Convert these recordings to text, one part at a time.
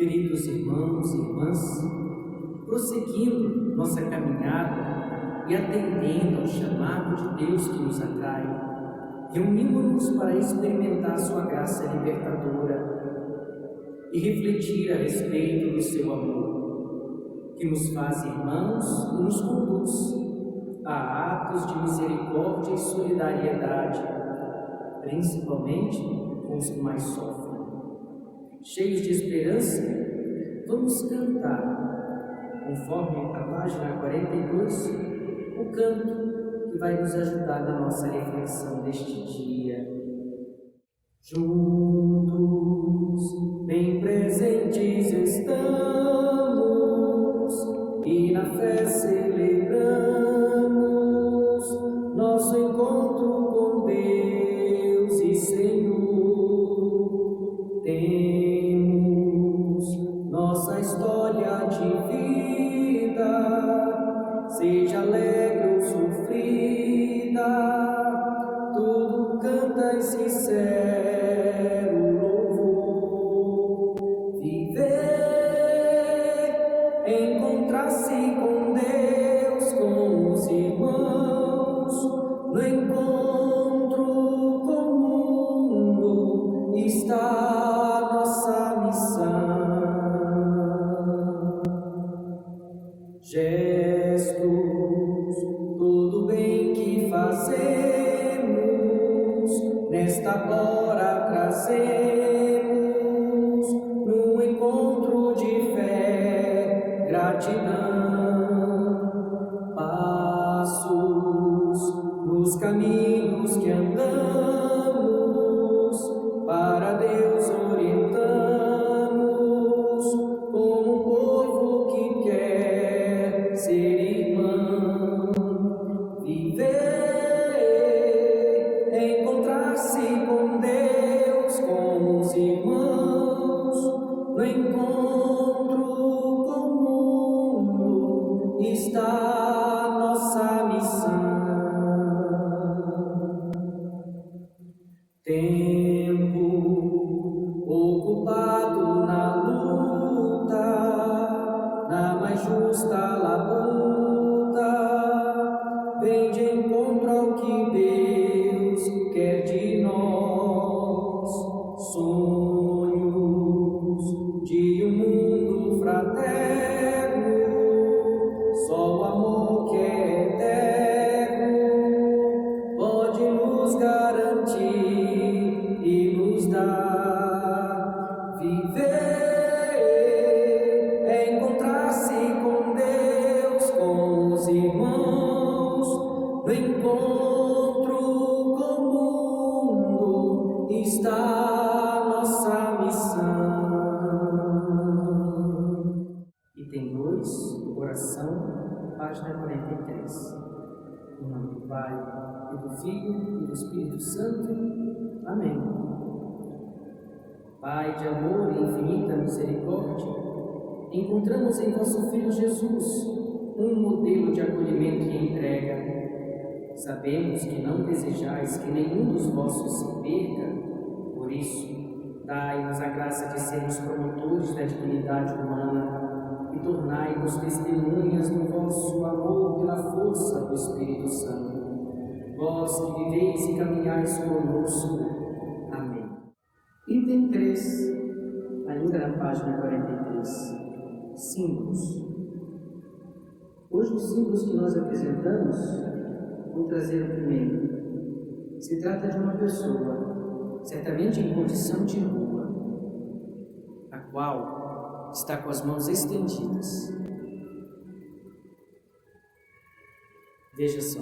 Queridos irmãos e irmãs, prosseguindo nossa caminhada e atendendo ao chamado de Deus que nos atrai, reunimos-nos para experimentar sua graça libertadora e refletir a respeito do seu amor, que nos faz irmãos e nos conduz a atos de misericórdia e solidariedade, principalmente com os que mais sofrem. Cheios de esperança, vamos cantar, conforme a página 42, o canto que vai nos ajudar na nossa reflexão deste dia. Juntos, bem presentes estamos, e na fé celebramos nosso encontro com Deus e Senhor. Temos nossa história de vida, seja alegre ou sofrida, tudo canta em sincero louvor. Viver, encontrar-se com Deus, com os irmãos, no encontro com o mundo está nossa missão. Gestos, tudo bem que fazemos, nesta hora trazemos, num encontro de fé, gratidão. Passos nos caminhos que andamos, para Deus orientamos, como um povo que quer ser irmão. Viver, encontrar-se com Deus, com os irmãos, no encontro com o mundo está nossa missão. Tempo ocupado na luta, na mais justa labuta, vem de encontro ao que Deus quer de nós. Sonhos de um mundo fraterno, só o amor que é eterno pode nos garantir e nos dar. Viver é encontrar-se com Deus, com os irmãos, no encontro com o mundo está nossa missão. Item 2, oração, página 43. Em nome do Pai, e do Filho e do Espírito Santo. Amém. Pai de amor e infinita misericórdia, encontramos em vosso Filho Jesus um modelo de acolhimento e entrega. Sabemos que não desejais que nenhum dos vossos se perca, por isso, dai-nos a graça de sermos promotores da dignidade humana e tornai-nos testemunhas do vosso amor pela força do Espírito Santo. Vós que viveis e caminhais conosco. Amém. Item 3, ainda na página 43. Símbolos. Hoje os símbolos que nós apresentamos, vou trazer o primeiro. Se trata de uma pessoa, certamente em condição de rua, a qual está com as mãos estendidas. Veja só.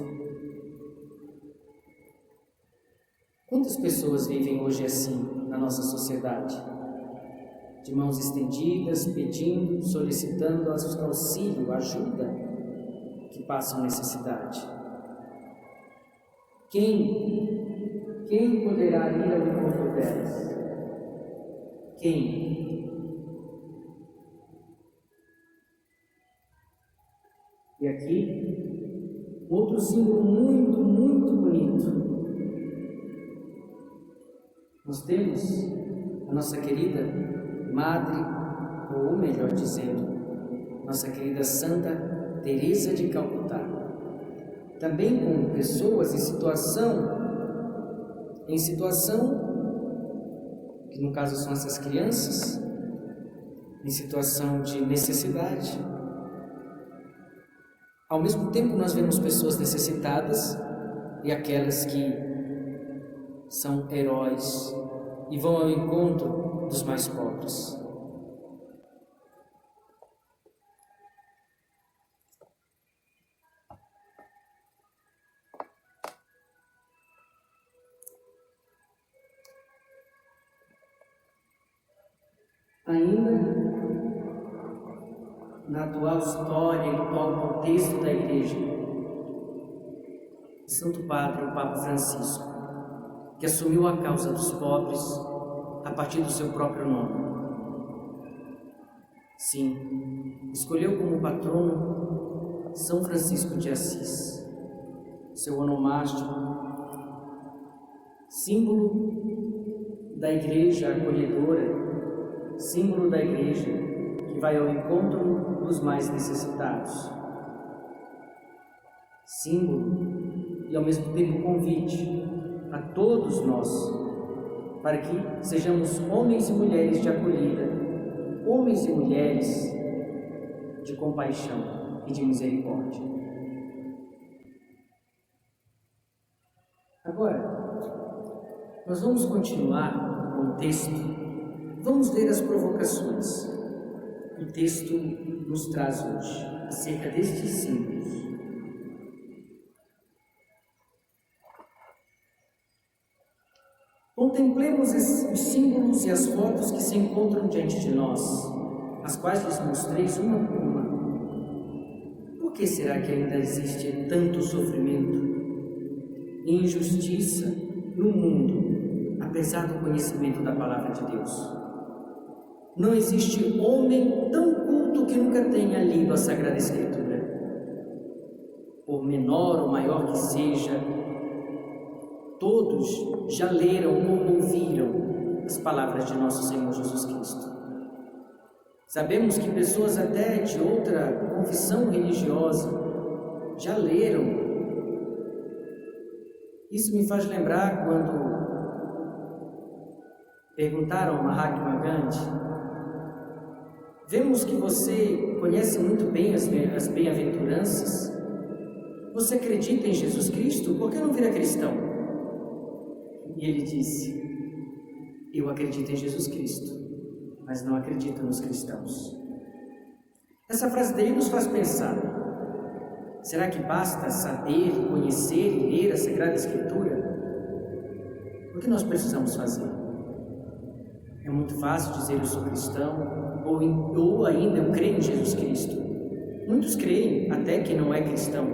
Quantas pessoas vivem hoje assim na nossa sociedade? De mãos estendidas, pedindo, solicitando auxílio, ajuda, que passam necessidade. Quem poderá ir ao encontro delas? Quem? E aqui, outro símbolo muito, muito bonito. Nós temos a nossa querida Madre ou melhor dizendo, nossa querida Santa Teresa de Calcutá. Também com pessoas em situação, que no caso são essas crianças, em situação de necessidade. Ao mesmo tempo, nós vemos pessoas necessitadas e aquelas que são heróis e vão ao encontro dos mais pobres. Ainda na atual história e atual contexto da Igreja, Santo Padre, o Papa Francisco, que assumiu a causa dos pobres a partir do seu próprio nome. Sim, escolheu como patrono São Francisco de Assis, seu onomástico, símbolo da Igreja acolhedora, símbolo da Igreja que vai ao encontro dos mais necessitados. Símbolo e ao mesmo tempo convite a todos nós para que sejamos homens e mulheres de acolhida, homens e mulheres de compaixão e de misericórdia. Agora, nós vamos continuar com o texto. Vamos ler as provocações que o texto nos traz hoje, acerca destes símbolos. Contemplemos os símbolos e as fotos que se encontram diante de nós, as quais lhes mostrei uma por uma. Por que será que ainda existe tanto sofrimento e injustiça no mundo, apesar do conhecimento da Palavra de Deus? Não existe homem tão culto que nunca tenha lido a Sagrada Escritura. Por menor ou maior que seja, todos já leram ou ouviram as palavras de nosso Senhor Jesus Cristo. Sabemos que pessoas até de outra confissão religiosa já leram. Isso me faz lembrar quando perguntaram a Mahatma Gandhi: vemos que você conhece muito bem as bem-aventuranças. Você acredita em Jesus Cristo? Por que não vira cristão? E ele disse: eu acredito em Jesus Cristo, mas não acredito nos cristãos. Essa frase dele nos faz pensar: será que basta saber, conhecer e ler a Sagrada Escritura? O que nós precisamos fazer? É muito fácil dizer eu sou cristão, ou ainda eu creio em Jesus Cristo. Muitos creem até que não é cristão.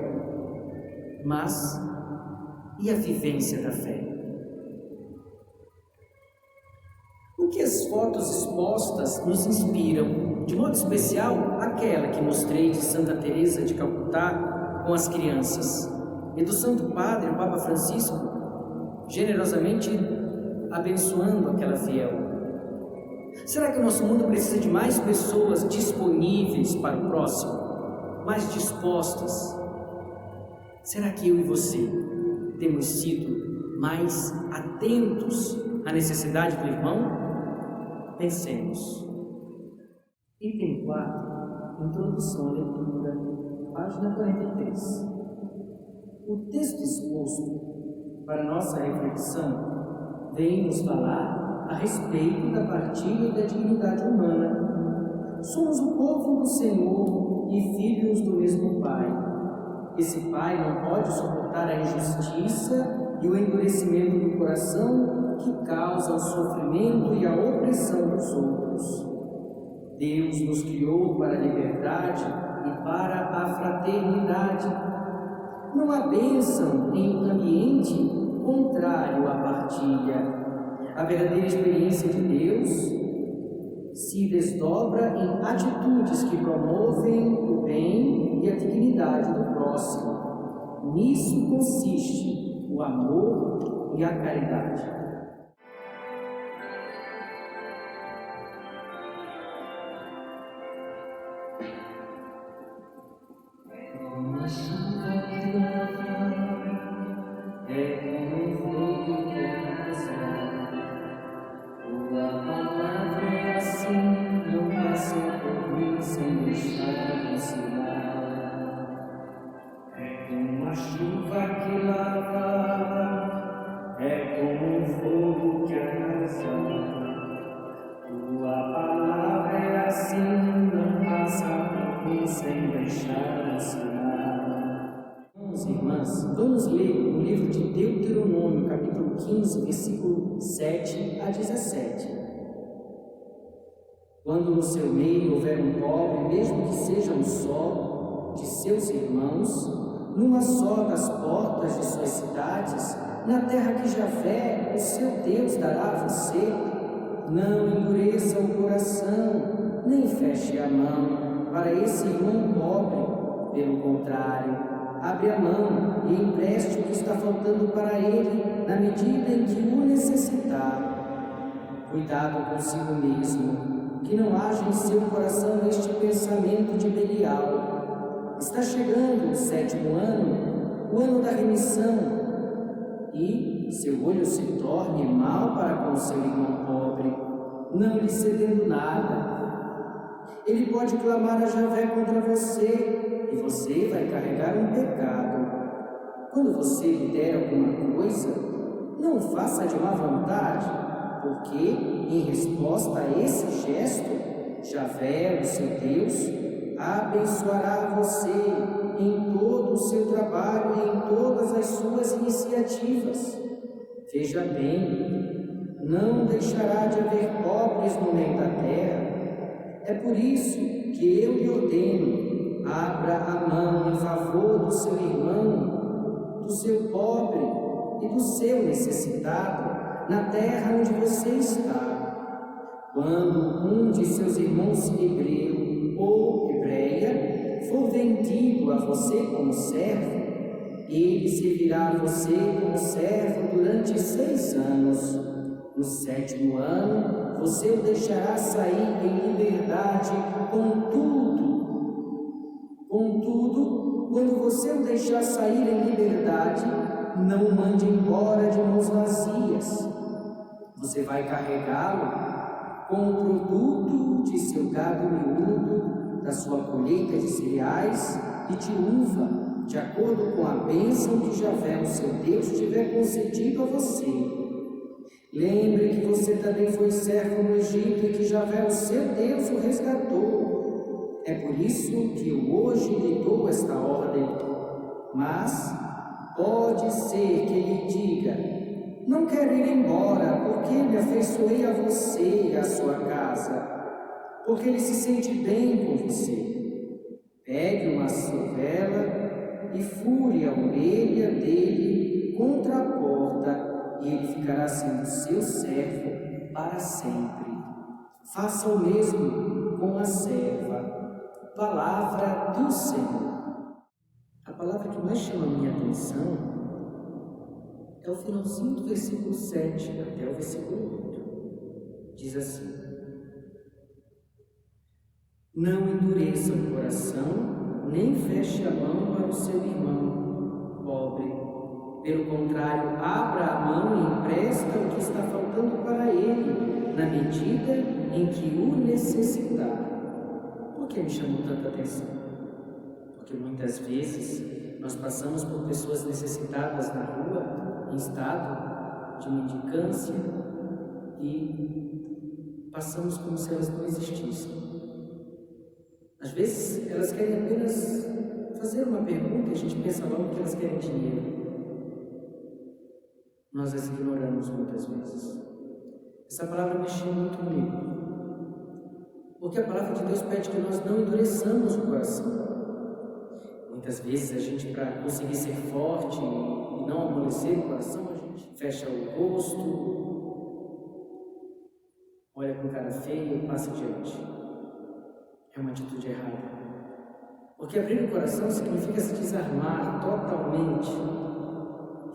Mas e a vivência da fé? O que as fotos expostas nos inspiram? De modo especial, aquela que mostrei de Santa Teresa de Calcutá com as crianças, e do Santo Padre, o Papa Francisco, generosamente abençoando aquela fiel. Será que o nosso mundo precisa de mais pessoas disponíveis para o próximo, mais dispostas? Será que eu e você temos sido mais atentos à necessidade do irmão? Pensemos. Item 4, Introdução à Leitura, página 43. O texto exposto para nossa reflexão vem nos falar a respeito da partilha e da dignidade humana. Somos o povo do Senhor e filhos do mesmo Pai. Esse Pai não pode suportar a injustiça e o endurecimento do coração que causa o sofrimento e a opressão dos outros. Deus nos criou para a liberdade e para a fraternidade. Não há bênção em ambiente contrário à partilha. A verdadeira experiência de Deus se desdobra em atitudes que promovem o bem e a dignidade do próximo. Nisso consiste o amor e a caridade. deixar ensinar. Irmãos e irmãs, vamos ler o livro de Deuteronômio, capítulo 15, versículo 7 a 17. Quando no seu meio houver um pobre, mesmo que seja um só de seus irmãos, numa só das portas de suas cidades, na terra que Javé, o seu Deus, dará a você, não endureça o coração, nem feche a mão para esse irmão pobre. Pelo contrário, abre a mão e empreste o que está faltando para ele, na medida em que o necessitar. Cuidado consigo mesmo, que não haja em seu coração este pensamento de Belial. Está chegando o 7º ano, o ano da remissão, e seu olho se torne mau para com seu irmão pobre, não lhe cedendo nada. Ele pode clamar a Javé contra você, e você vai carregar um pecado. Quando você lhe der alguma coisa, não faça de má vontade, porque, em resposta a esse gesto, Javé, o seu Deus, abençoará você em todo o seu trabalho e em todas as suas iniciativas. Veja bem, não deixará de haver pobres no meio da terra. É por isso que eu lhe ordeno, abra a mão em favor do seu irmão, do seu pobre e do seu necessitado, na terra onde você está. Quando um de seus irmãos hebreu ou hebreia for vendido a você como servo, ele servirá a você como servo durante 6 anos. No 7º ano, você o deixará sair em liberdade. Contudo, quando você o deixar sair em liberdade, não o mande embora de mãos vazias. Você vai carregá-lo com o produto de seu gado miúdo, da sua colheita de cereais e de uva, de acordo com a bênção que Javé, o seu Deus, tiver concedido a você. Lembre que você também foi servo no Egito e que Javé, o seu Deus, o resgatou. É por isso que eu hoje lhe dou esta ordem. Mas pode ser que ele diga: não quero ir embora, porque me afeiçoei a você e à sua casa, porque ele se sente bem com você. Pegue uma sovela e fure a orelha dele contra a porta, e ele ficará sendo seu servo para sempre. Faça o mesmo com a serva. Palavra do Senhor. A palavra que mais chama a minha atenção é o finalzinho do versículo 7 até o versículo 8. Diz assim: não endureça o coração, nem feche a mão para o seu irmão pobre. Pelo contrário, abra a mão e empresta o que está faltando para ele, na medida em que o necessitar. Por que me chamou tanta atenção? Porque muitas vezes nós passamos por pessoas necessitadas na rua, em estado de mendicância, e passamos como se elas não existissem. Às vezes elas querem apenas fazer uma pergunta e a gente pensa logo que elas querem dinheiro. Nós as ignoramos muitas vezes. Essa palavra mexeu muito comigo, porque a palavra de Deus pede que nós não endureçamos o coração. Muitas vezes a gente, para conseguir ser forte e não amolecer o coração, a gente fecha o rosto, olha com cara feia e passa adiante. É uma atitude errada. Porque abrir o coração significa se desarmar totalmente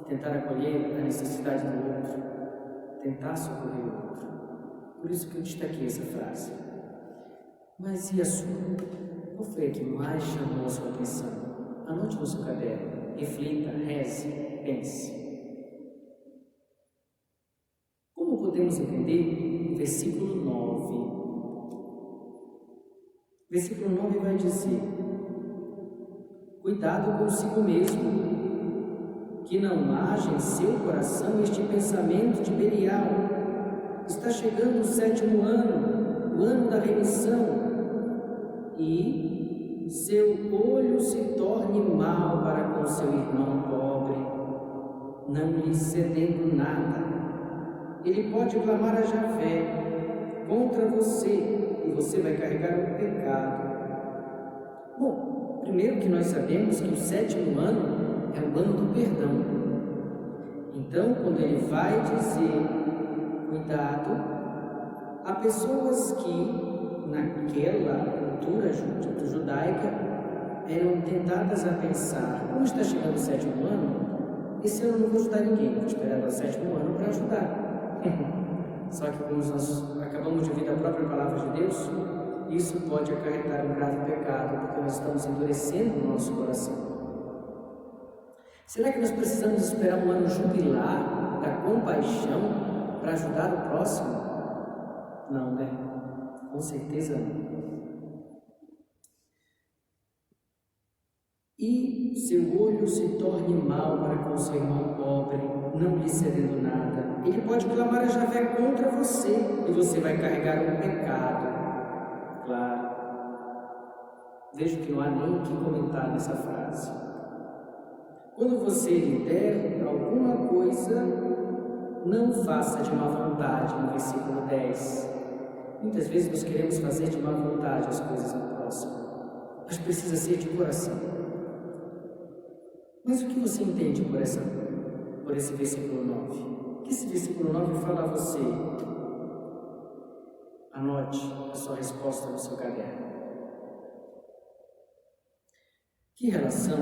e tentar acolher a necessidade do outro, tentar socorrer o outro. Por isso que eu destaquei essa frase. Mas e a sua? Qual foi a que mais chamou a sua atenção? Anote no seu caderno, reflita, reze, pense. Como podemos entender o versículo 9? O versículo 9 vai dizer: cuidado consigo mesmo, que não haja em seu coração este pensamento de Belial. Está chegando o 7º ano, o ano da remissão, e seu olho se torne mau para com seu irmão pobre, não lhe cedendo nada. Ele pode clamar a Javé contra você e você vai carregar o pecado. Bom, primeiro que nós sabemos que o 7º ano é o ano do perdão. Então, quando ele vai dizer, cuidado, há pessoas que, naquela cultura judaica, eram tentadas a pensar, como está chegando o 7º ano, esse ano eu não vou ajudar ninguém, vou esperar o 7º ano para ajudar. Só que como nós acabamos de ouvir a própria palavra de Deus, isso pode acarretar um grave pecado, porque nós estamos endurecendo o nosso coração. Será que nós precisamos esperar um ano jubilar da compaixão para ajudar o próximo? Não, né? Com certeza não. E seu olho se torne mau para com seu irmão pobre, não lhe cedendo nada. Ele pode clamar a Javé contra você e você vai carregar um pecado. Claro. Vejo que não há nem o que comentar nessa frase. Quando você lhe der alguma coisa, não faça de má vontade, no versículo 10. Muitas vezes nós queremos fazer de má vontade as coisas ao próximo, mas precisa ser de coração. Mas o que você entende por esse versículo 9? O que esse versículo 9 fala a você? Anote a sua resposta no seu caderno. Que relação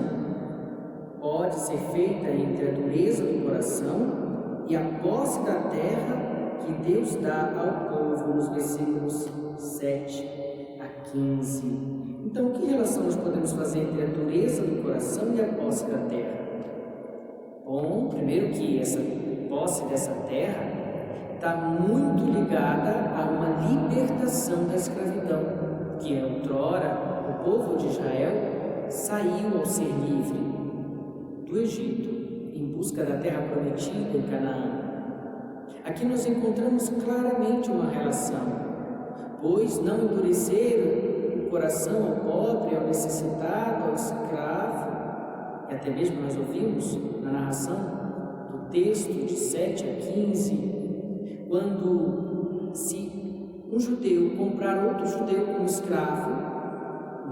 pode ser feita entre a dureza do coração e a posse da terra que Deus dá ao povo nos versículos 7 a 15? Então, que relação nós podemos fazer entre a dureza do coração e a posse da terra? Bom, primeiro que essa posse dessa terra está muito ligada a uma libertação da escravidão, que outrora o povo de Israel saiu ao ser livre do Egito, em busca da terra prometida em Canaã. Aqui nós encontramos claramente uma relação, pois não endureceram o coração ao pobre, ao necessitado, ao escravo, e até mesmo nós ouvimos na narração do texto de 7 a 15, quando se um judeu comprar outro judeu como escravo,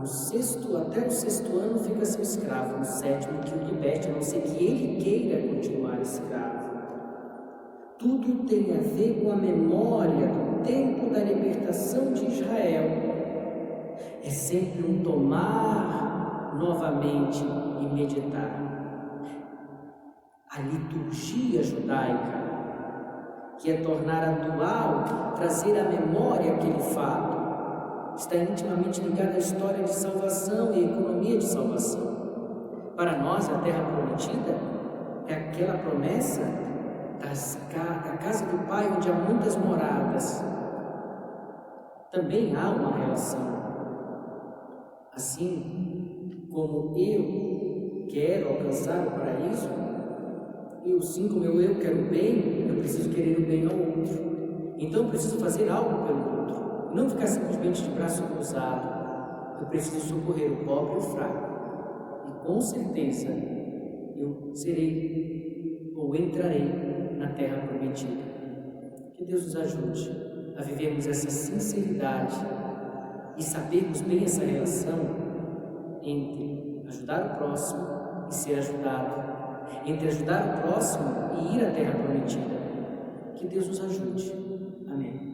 até o sexto ano fica seu escravo, no 7º que o liberte, a não ser que ele queira continuar escravo. Tudo tem a ver com a memória do tempo da libertação de Israel. É sempre um tomar novamente e meditar. A liturgia judaica, que é tornar atual, trazer à memória aquele fato, está intimamente ligada à história de salvação e à economia de salvação. Para nós, a terra prometida é aquela promessa da casa do Pai, onde há muitas moradas. Também há uma relação. Assim como eu quero alcançar o paraíso, como eu quero o bem, eu preciso querer o bem ao outro. Então eu preciso fazer algo pelo outro, não ficar simplesmente de braço cruzado. Eu preciso socorrer o pobre e o fraco. E com certeza eu serei ou entrarei na terra prometida. Que Deus nos ajude a vivermos essa sinceridade e sabermos bem essa relação entre ajudar o próximo e ser ajudado, entre ajudar o próximo e ir à terra prometida. Que Deus nos ajude. Amém.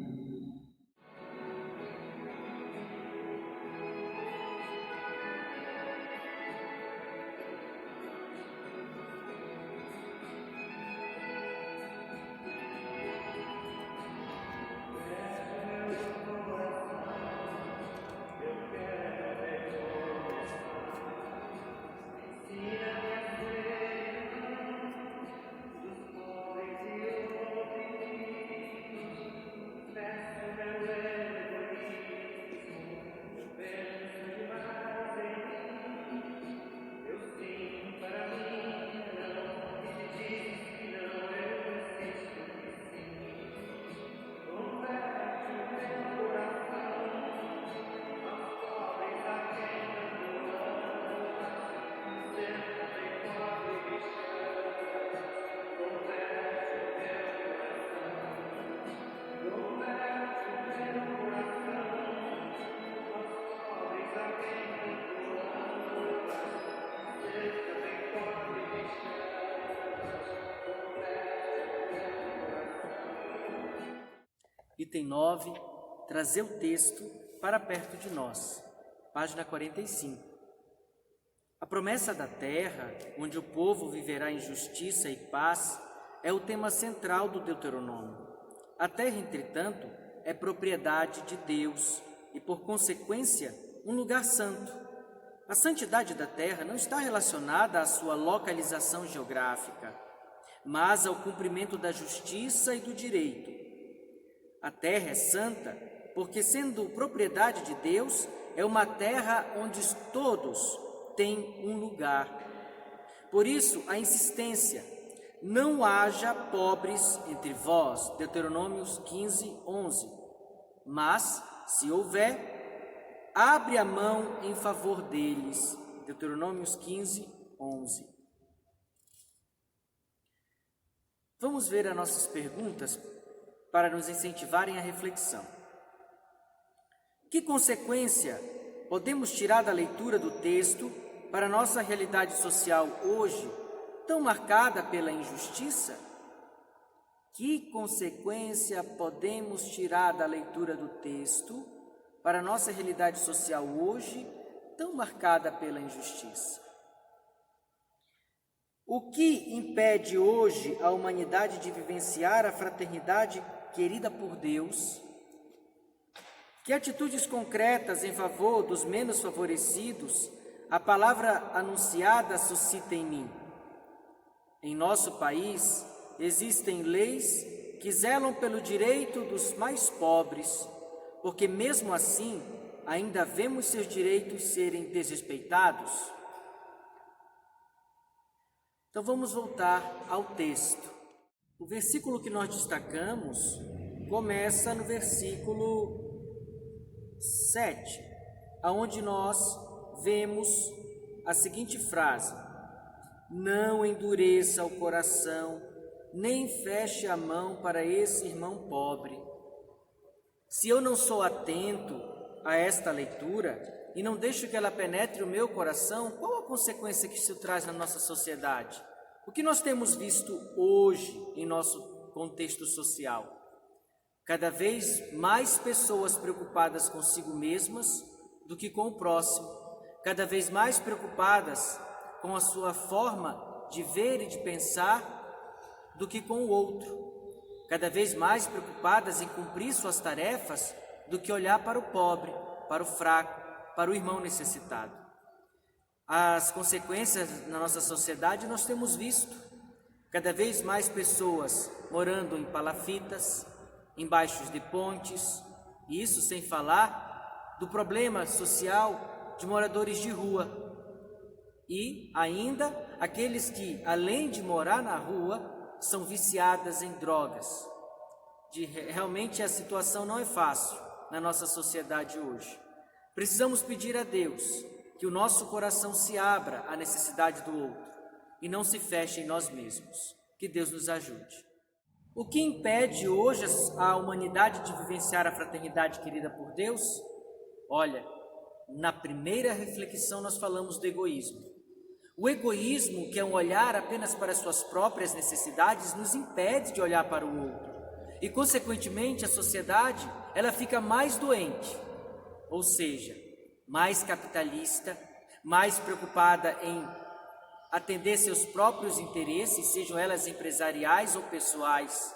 item 9, trazer o texto para perto de nós, página 45. A promessa da terra, onde o povo viverá em justiça e paz, é o tema central do Deuteronômio. A terra, entretanto, é propriedade de Deus e, por consequência, um lugar santo. A santidade da terra não está relacionada à sua localização geográfica, mas ao cumprimento da justiça e do direito. A terra é santa porque, sendo propriedade de Deus, é uma terra onde todos têm um lugar. Por isso, a insistência: não haja pobres entre vós, Deuteronômios 15, 11. Mas, se houver, abre a mão em favor deles, Deuteronômios 15, 11. Vamos ver as nossas perguntas para nos incentivarem à reflexão. Que consequência podemos tirar da leitura do texto para a nossa realidade social hoje, tão marcada pela injustiça? Que consequência podemos tirar da leitura do texto para a nossa realidade social hoje, tão marcada pela injustiça? O que impede hoje a humanidade de vivenciar a fraternidade querida por Deus? Que atitudes concretas em favor dos menos favorecidos a palavra anunciada suscita em mim? Em nosso país, existem leis que zelam pelo direito dos mais pobres, porque mesmo assim ainda vemos seus direitos serem desrespeitados. Então vamos voltar ao texto. O versículo que nós destacamos começa no versículo 7, aonde nós vemos a seguinte frase: não endureça o coração, nem feche a mão para esse irmão pobre. Se eu não sou atento a esta leitura e não deixo que ela penetre o meu coração, qual a consequência que isso traz na nossa sociedade? O que nós temos visto hoje em nosso contexto social? Cada vez mais pessoas preocupadas consigo mesmas do que com o próximo, cada vez mais preocupadas com a sua forma de ver e de pensar do que com o outro, cada vez mais preocupadas em cumprir suas tarefas do que olhar para o pobre, para o fraco, para o irmão necessitado. As consequências na nossa sociedade nós temos visto: cada vez mais pessoas morando em palafitas, embaixo de pontes, e isso sem falar do problema social de moradores de rua. E ainda aqueles que, além de morar na rua, são viciadas em drogas. Realmente a situação não é fácil na nossa sociedade hoje. Precisamos pedir a Deus que o nosso coração se abra à necessidade do outro e não se feche em nós mesmos. Que Deus nos ajude. O que impede hoje a humanidade de vivenciar a fraternidade querida por Deus? Olha, na primeira reflexão nós falamos do egoísmo. O egoísmo, que é um olhar apenas para as suas próprias necessidades, nos impede de olhar para o outro. E, consequentemente, a sociedade, ela fica mais doente, ou seja, mais capitalista, mais preocupada em atender seus próprios interesses, sejam elas empresariais ou pessoais,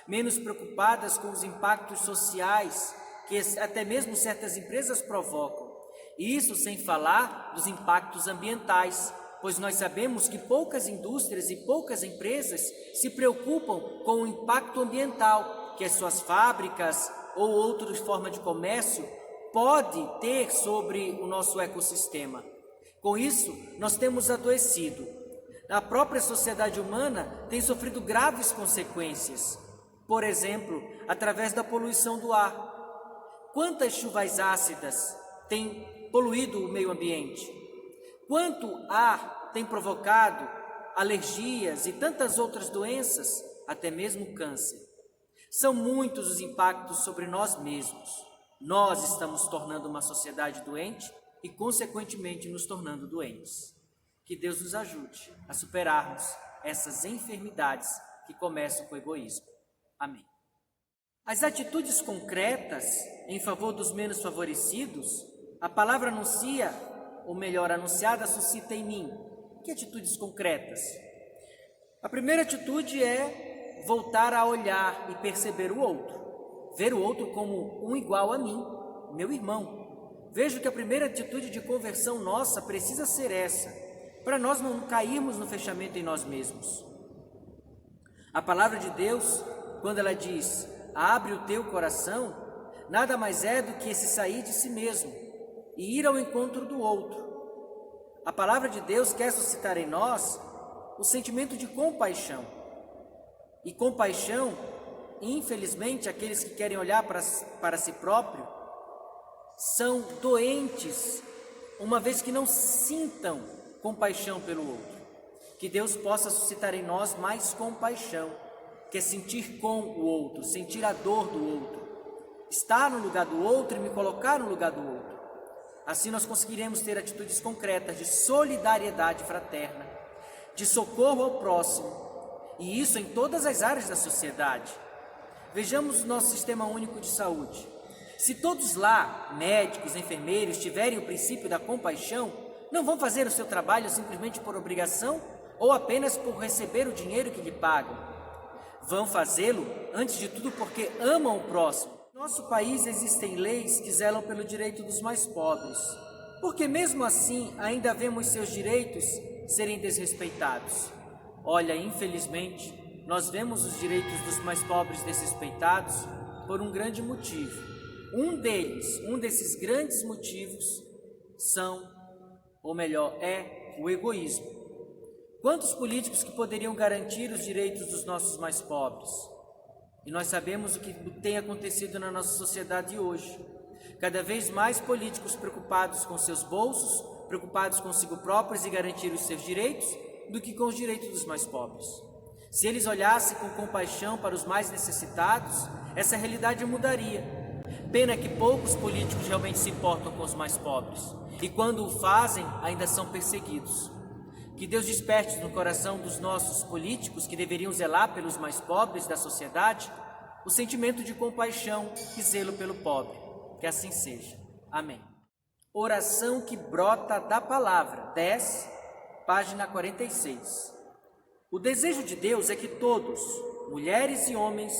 menos preocupadas com os impactos sociais que até mesmo certas empresas provocam. E isso sem falar dos impactos ambientais, pois nós sabemos que poucas indústrias e poucas empresas se preocupam com o impacto ambiental que as suas fábricas ou outra forma de comércio pode ter sobre o nosso ecossistema. Com isso, nós temos adoecido. A própria sociedade humana tem sofrido graves consequências. Por exemplo, através da poluição do ar. Quantas chuvas ácidas têm poluído o meio ambiente? Quanto ar tem provocado alergias e tantas outras doenças, até mesmo câncer? São muitos os impactos sobre nós mesmos. Nós estamos tornando uma sociedade doente e, consequentemente, nos tornando doentes. Que Deus nos ajude a superarmos essas enfermidades que começam com o egoísmo. Amém. As atitudes concretas em favor dos menos favorecidos, a palavra anuncia, ou melhor, anunciada, suscita em mim. Que atitudes concretas? A primeira atitude é voltar a olhar e perceber o outro, ver o outro como um igual a mim, meu irmão. Vejo que a primeira atitude de conversão nossa precisa ser essa, para nós não cairmos no fechamento em nós mesmos. A palavra de Deus, quando ela diz, abre o teu coração, nada mais é do que esse sair de si mesmo e ir ao encontro do outro. A palavra de Deus quer suscitar em nós o sentimento de compaixão. E compaixão, infelizmente, aqueles que querem olhar para si próprio, são doentes, uma vez que não sintam compaixão pelo outro. Que Deus possa suscitar em nós mais compaixão, que é sentir com o outro, sentir a dor do outro, estar no lugar do outro e me colocar no lugar do outro. Assim nós conseguiremos ter atitudes concretas de solidariedade fraterna, de socorro ao próximo, e isso em todas as áreas da sociedade. Vejamos o nosso Sistema Único de Saúde. Se todos lá, médicos, enfermeiros, tiverem o princípio da compaixão, não vão fazer o seu trabalho simplesmente por obrigação ou apenas por receber o dinheiro que lhe pagam. Vão fazê-lo, antes de tudo, porque amam o próximo. No nosso país existem leis que zelam pelo direito dos mais pobres, porque mesmo assim ainda vemos seus direitos serem desrespeitados. Olha, infelizmente, nós vemos os direitos dos mais pobres desrespeitados por um grande motivo. Um desses grandes motivos é o egoísmo. Quantos políticos que poderiam garantir os direitos dos nossos mais pobres? E nós sabemos o que tem acontecido na nossa sociedade hoje. Cada vez mais políticos preocupados com seus bolsos, preocupados consigo próprios e garantir os seus direitos, do que com os direitos dos mais pobres. Se eles olhassem com compaixão para os mais necessitados, essa realidade mudaria. Pena que poucos políticos realmente se importam com os mais pobres, e quando o fazem, ainda são perseguidos. Que Deus desperte no coração dos nossos políticos, que deveriam zelar pelos mais pobres da sociedade, o sentimento de compaixão e zelo pelo pobre. Que assim seja. Amém. Oração que brota da palavra, 10, página 46. O desejo de Deus é que todos, mulheres e homens,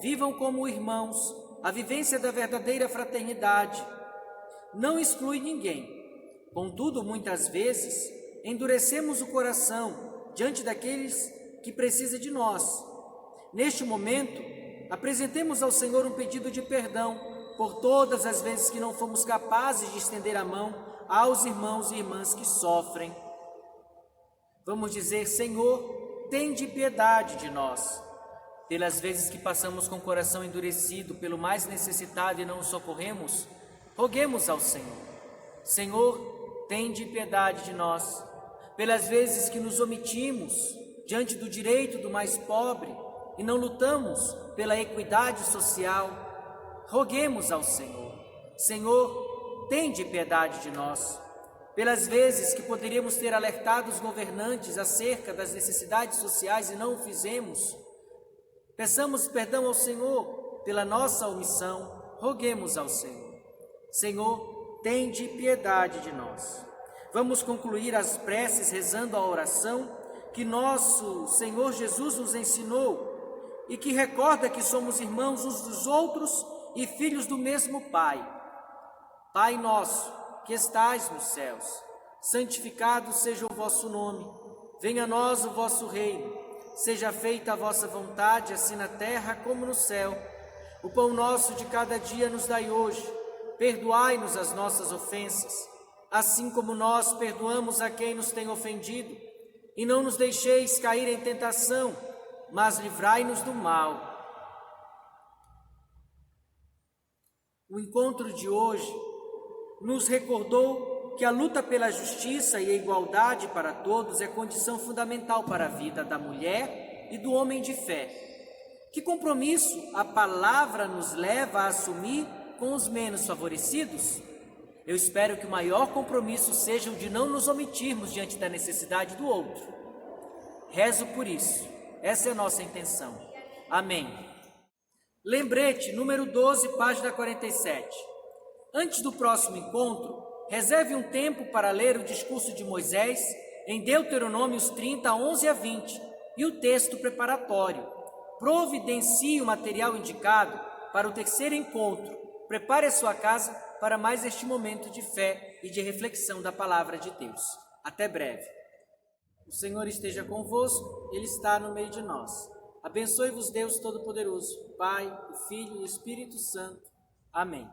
vivam como irmãos, a vivência da verdadeira fraternidade. Não exclui ninguém. Contudo, muitas vezes, endurecemos o coração diante daqueles que precisam de nós. Neste momento, apresentemos ao Senhor um pedido de perdão por todas as vezes que não fomos capazes de estender a mão aos irmãos e irmãs que sofrem. Vamos dizer, Senhor, tende piedade de nós. Pelas vezes que passamos com o coração endurecido pelo mais necessitado e não o socorremos, roguemos ao Senhor. Senhor, tende piedade de nós. Pelas vezes que nos omitimos diante do direito do mais pobre e não lutamos pela equidade social, roguemos ao Senhor. Senhor, tende piedade de nós. Pelas vezes que poderíamos ter alertado os governantes acerca das necessidades sociais e não o fizemos, peçamos perdão ao Senhor pela nossa omissão, roguemos ao Senhor. Senhor, tende piedade de nós. Vamos concluir as preces rezando a oração que nosso Senhor Jesus nos ensinou e que recorda que somos irmãos uns dos outros e filhos do mesmo Pai. Pai nosso, que estais nos céus, santificado seja o vosso nome. Venha a nós o vosso reino. Seja feita a vossa vontade, assim na terra como no céu. O pão nosso de cada dia nos dai hoje. Perdoai-nos as nossas ofensas, assim como nós perdoamos a quem nos tem ofendido. E não nos deixeis cair em tentação, mas livrai-nos do mal. O encontro de hoje nos recordou que a luta pela justiça e a igualdade para todos é condição fundamental para a vida da mulher e do homem de fé. Que compromisso a palavra nos leva a assumir com os menos favorecidos? Eu espero que o maior compromisso seja o de não nos omitirmos diante da necessidade do outro. Rezo por isso. Essa é a nossa intenção. Amém. Lembrete, número 12, página 47. Antes do próximo encontro, reserve um tempo para ler o discurso de Moisés em Deuteronômios 30, 11 a 20 e o texto preparatório. Providencie o material indicado para o terceiro encontro. Prepare a sua casa para mais este momento de fé e de reflexão da palavra de Deus. Até breve. O Senhor esteja convosco, Ele está no meio de nós. Abençoe-vos Deus Todo-Poderoso, Pai, o Filho e o Espírito Santo. Amém.